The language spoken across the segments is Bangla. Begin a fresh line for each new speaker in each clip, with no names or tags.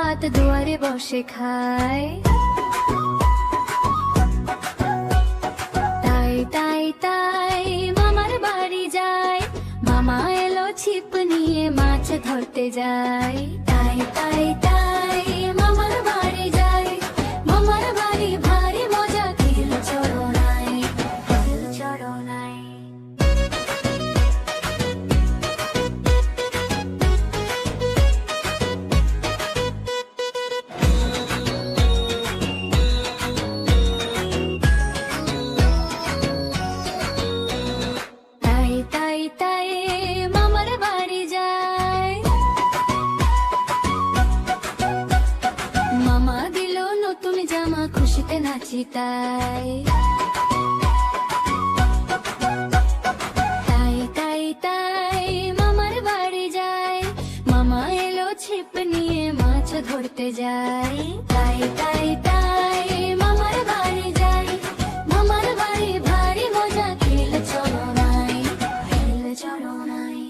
ভাত দুয়ারে বসে খায়। তাই তাই তাই মামার বাড়ি যায়, মামা এলো ছিপ নিয়ে মাছ ধরতে যায়। তাই তাই তাই মামার বাড়ি যায়, মামার বাড়ি ভারী মজা, খিল চড়নায়, খিল চড়নায়। তাই তাই তাই মামার বাড়ি যায়, মামা দিল নতুন জামা, খুশিতে নাচি তাই। তাই তাই তাই মামার বাড়ি যায়, মামা এলো ছিপ নিয়ে মাছ ধরতে যায়। তাই তাই তাই মামার বাড়ি যায়, মামার বাড়ি ভারী মজা, খিল চড়নায়, খিল চড়নায়।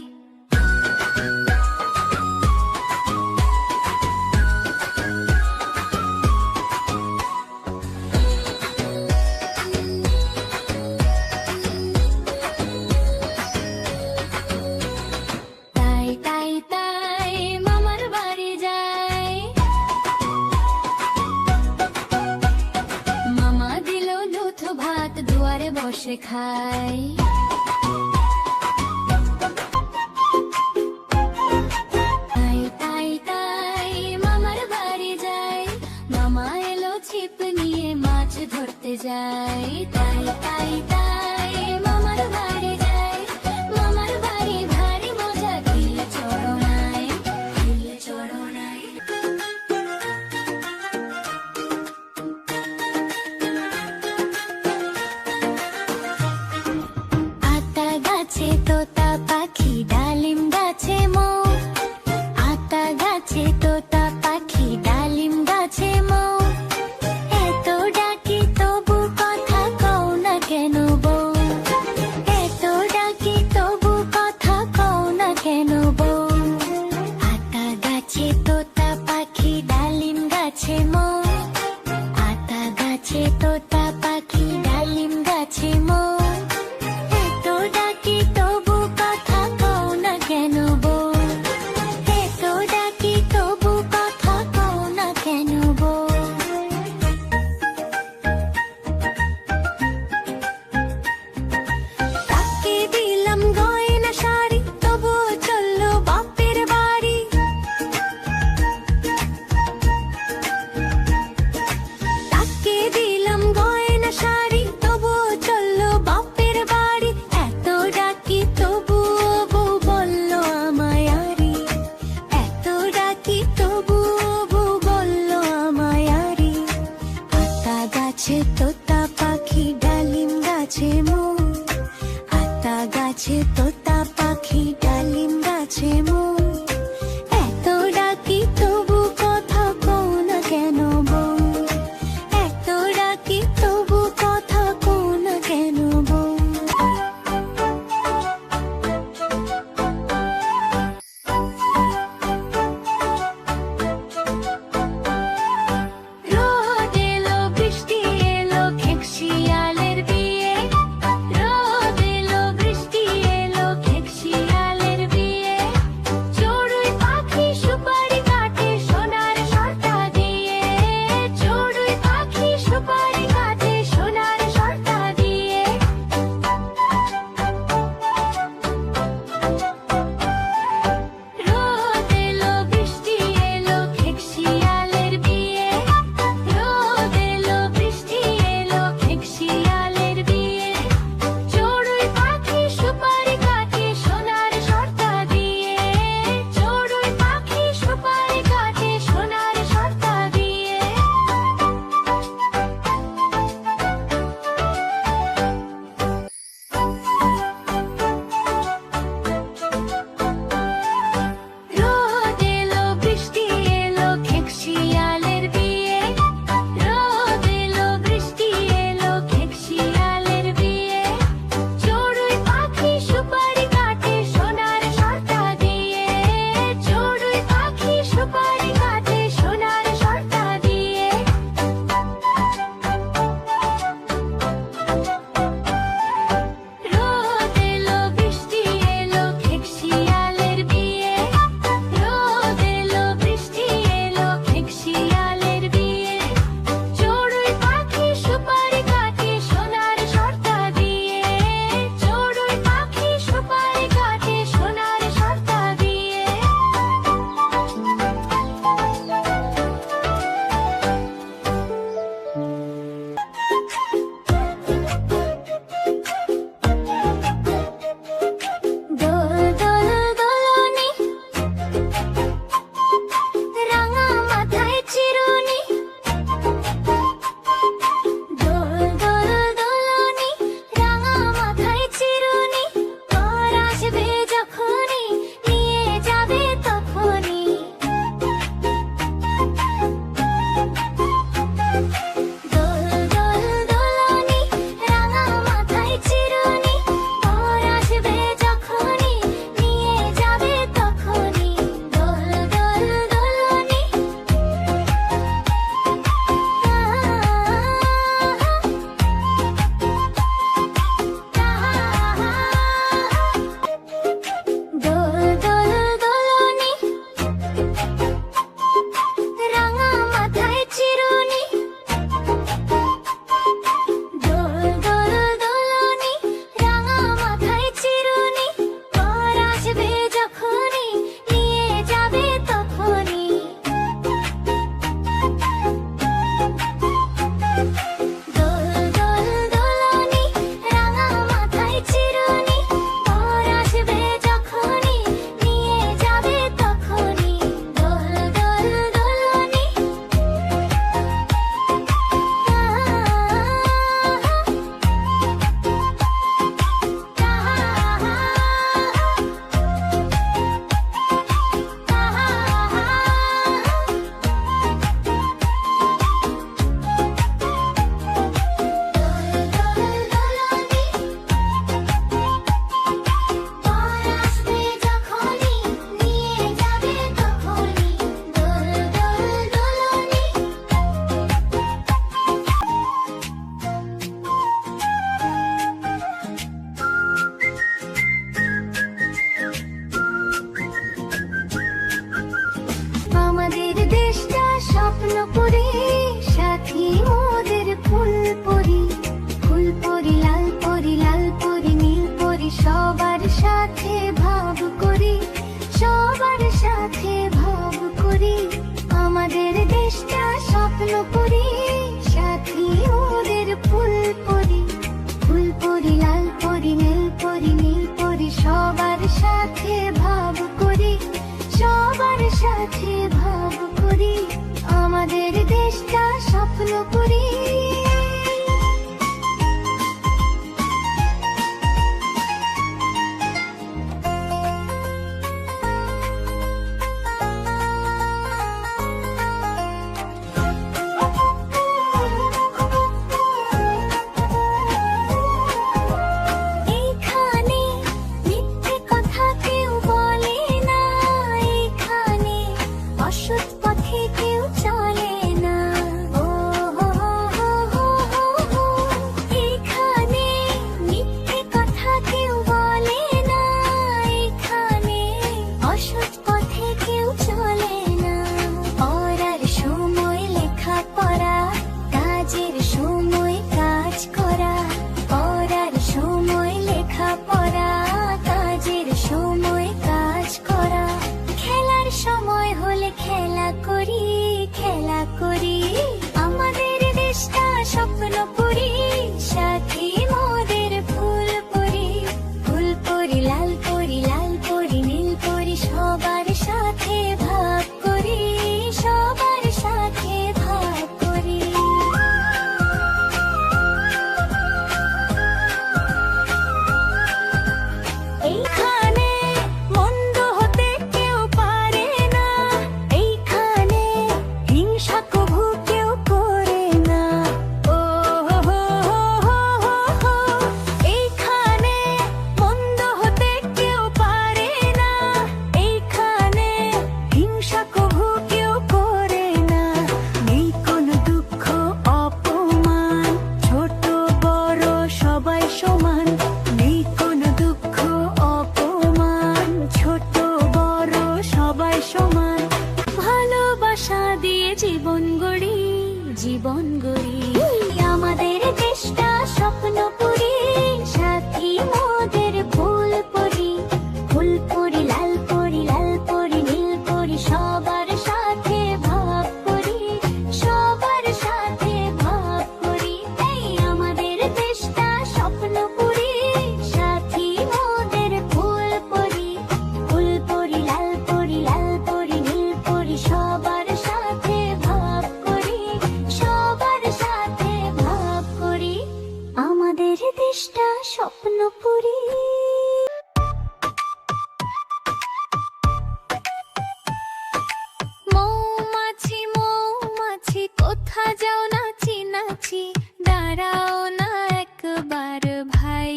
তাই তাই তাই মামার বাড়ি যায়, মামা দিল দুধ ভাত দুয়ারে বসে খায়। তাই তাই তাই মামার বাড়ি যায়, মামা এলো ছিপ নিয়ে মাছ ধরতে যায়। তাই তাই তাই মামার বাড়ি যায়, মামার বাড়ি ভারী মজা, খিল চড়নায়, খিল চড়নায়। আতা গাছে তোতা পাখি, ডালিম গাছে মৌ, আতা গাছে তোতা পাখি, ডালিম গাছে মৌ, এত ডাকি তবু কথা কও না কেন বউ, এত স্বপ্নপুরী। এইখানে মিথ্যে কথা কেউ বলে না, এইখানে অসৎ পথে কেউ চলে না। ও হো হো হো হো হো হো। এইখানে মিথ্যে কথা কেউ বলে না, এইখানে অসৎ পথে কেউ চলে না। পড়ার সময় লেখাপড়া, কাজের সময় কাজ করা। পড়ার সময় লেখাপড়া, কাজের সময় কাজ করা। খেলার সময় হলে খেলা করি, খেলা করি। আমাদের দেশটা স্বপ্নপুরী, সাথী মোদের ফুলপুরি। ফুলপুরি লাল পরি, লাল পরি নীল পরি, সবার সাথে ভাগ করি, সবার সাথে ভাগ করি। এইখানে মন্দ হতে কেউ পারে না, এইখানে হিংসা কভু কেউ করে না। ও হো হো হো হো হো। এইখানে মন্দ হতে কেউ পারে না, এইখানে হিংসা কভু কেউ করে না। নেই কোনো দুঃখ অপমান, ছোট বড় সবাই সমান। নেই কোনো দুঃখ অপমান, ছোট বড় সবাই সমান। ভালোবাসা দিয়ে জীবন গড়ি, জীবন গড়ি। আমাদের দেশটা স্বপ্নপুরী, সাথী মোদের ফুলপুরি। ফুলপুরি লাল পরি, লাল পরি নীল পরি, সবার সাথে ভাগ করি, সবার সাথে ভাগ করি। এই আমাদের দেশটা স্বপ্নপুরী, সাথী মোদের ফুলপুরি। ফুলপুরি লাল পরি, লাল পরি নীল পরি, সবার সাথে ভাগ করি, সবার সাথে ভাগ করি। আমাদের দেশটা স্বপ্নপুরী। মৌমাছি মৌমাছি কোথা যাও নাচি নাচি, দাঁড়াও না একবার ভাই।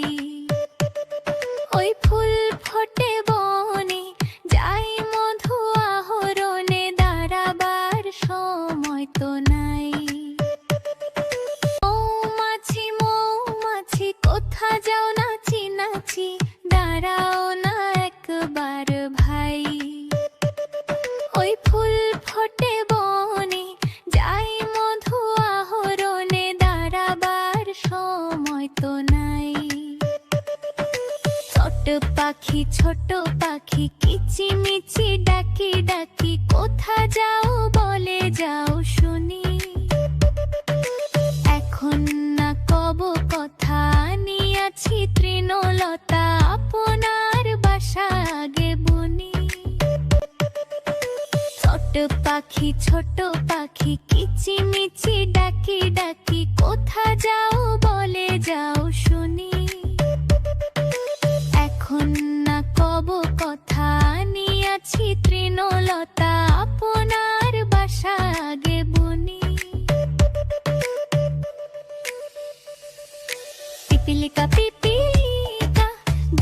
ওই ফুল ফোটে বনে, যাই মধু আহরণে, দাঁড়াবার সময় তো নাই। মৌমাছি মৌমাছি কোথা যাও নাচি নাচি, দাঁড়াও না একবার ভাই। ওই ফুল ফোটে বনে, যাই মধু আহরণে, দাঁড়াবার সময় তো নাই। ছোট পাখি কিচিমিচি ডাকি ডাকি, কোথা যাও বলে যাও শুনি। এখন না কব কথা, নিয়াছি তৃণলতা, আপনার বাসা আগে বুনি। ছোট পাখি কিচিমিচি ডাকি ডাকি, কোথা যাও বলে যাও শুনি। এখন না কব কথা, নিয়াছি তৃণলতা, আপনার বাসা আগে বুনি। পিপিলিকা পিপিলিকা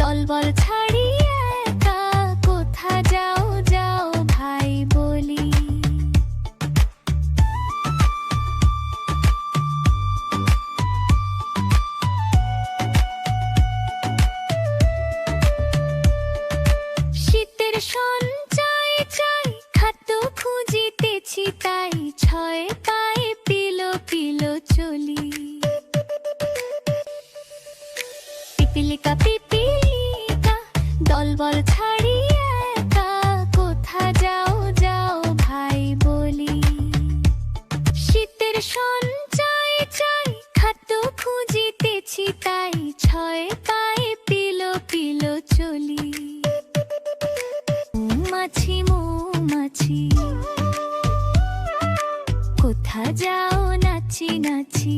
দলবল ছাড়ি একা, কোথা যাও যাও ভাই বলি। শীতের সঞ্চয় চাই, খাদ্য খুঁজিতেছি তাই, ছয় পায়ে পিলো পিলো চলি। পিপিলিকা পিপিলিকা দলবল ছাড়ি একা, কোথা যাও যাও ভাই বলি। শীতের সঞ্চয় চাই, খাদ্য খুঁজিতেছি তাই, ছয় পায়ে পিলো পিলো চলি। মৌমাছি মৌমাছি কোথা যাও না নাচি নাচি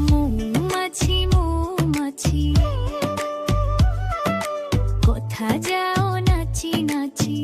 মৌমাছি মৌমাছি কোথা যাও নাচি নাচি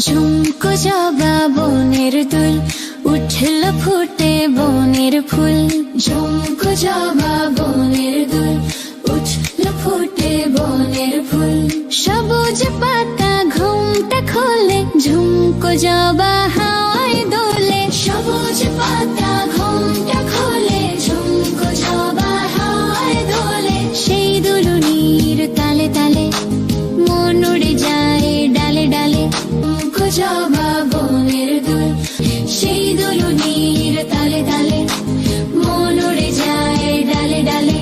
ঝুমকো জবা বনের দুল উঠল ফুটে বনের ফুল ঝুমকো জবা বনের দুল উঠল ফুটে বনের ফুল সবুজ পাতা ঘুমটা খোলে ঝুমকো জবা হাওয়ায় দোলে সবুজ পাতা ঘুমটা খোলে ঝুমকো জবা হাওয়ায় দোলে সেই দুলুনির তালে তালে মন উড়ে যায় ডালে ডালে ঝুমকো জবা বনের দুল সেই দুলুনির তালে তালে মন উড়ে যায় ডালে ডালে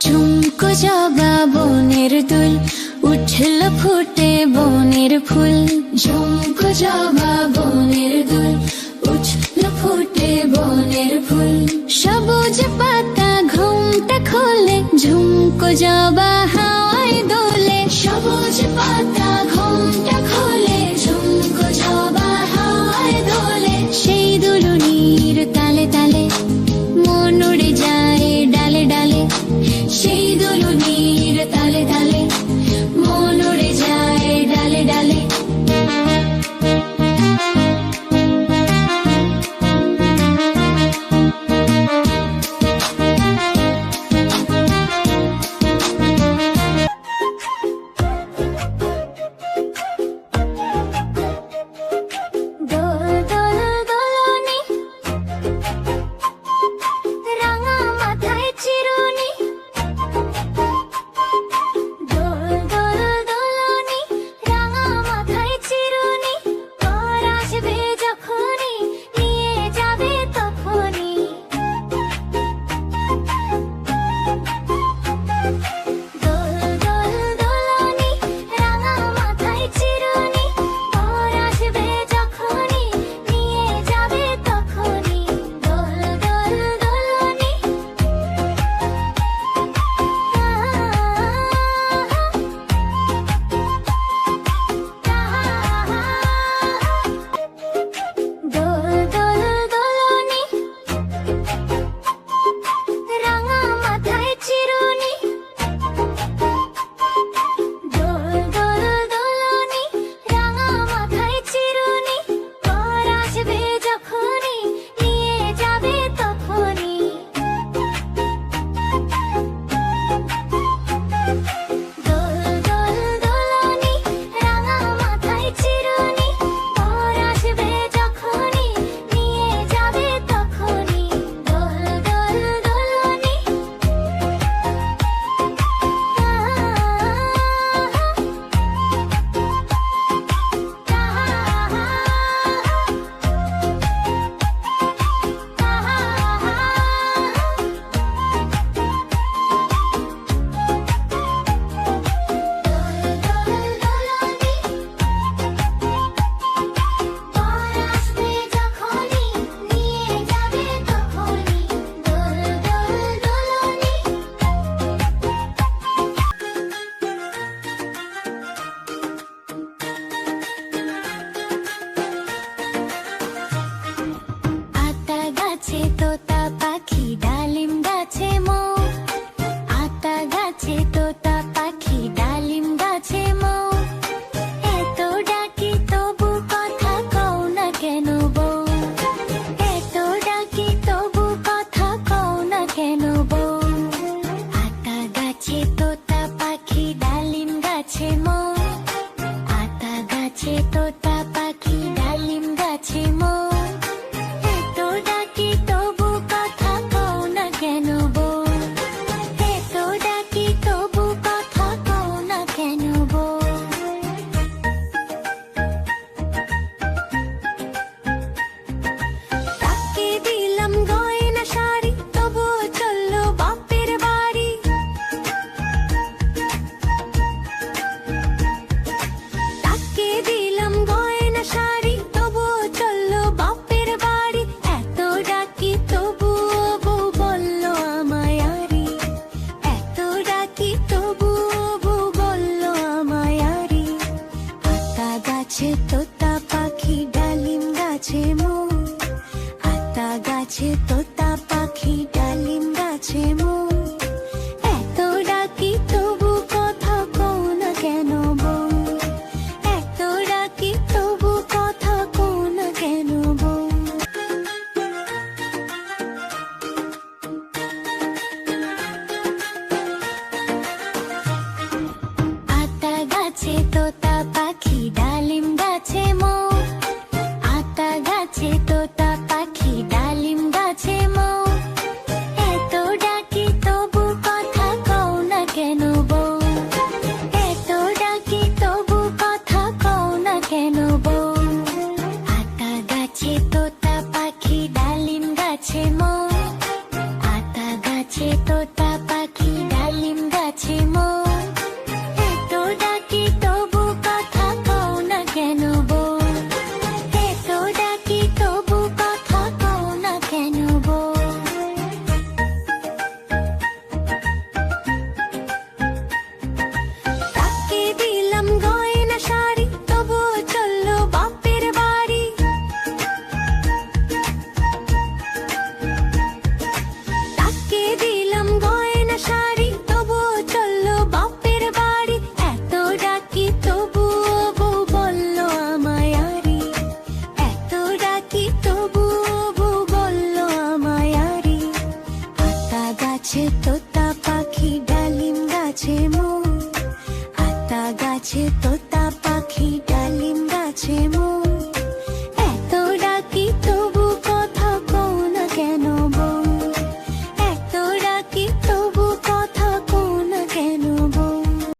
ঝুমকো জবা বনের দুল উঠল ফুটে বনের ফুল ঝুমকো জবা বনের দুল উঠল ফুটে বনের ফুল সবুজ পাতা ঘুমটা খোলে ঝুমকো জবা হাওয়ায় দোলে সবুজ পাতা ঘুমটা খোলে ঝুমকো জবা হাওয়ায় দোলে সেই দুলুনির তালে তালে মন উড়ে যায় ডালে ডালে সেই দুলুনির তালে তালে মন উড়ে যায় ডালে ডালে তোতা পাখি ডালিম গাছে মো, আতা গাছে তোতা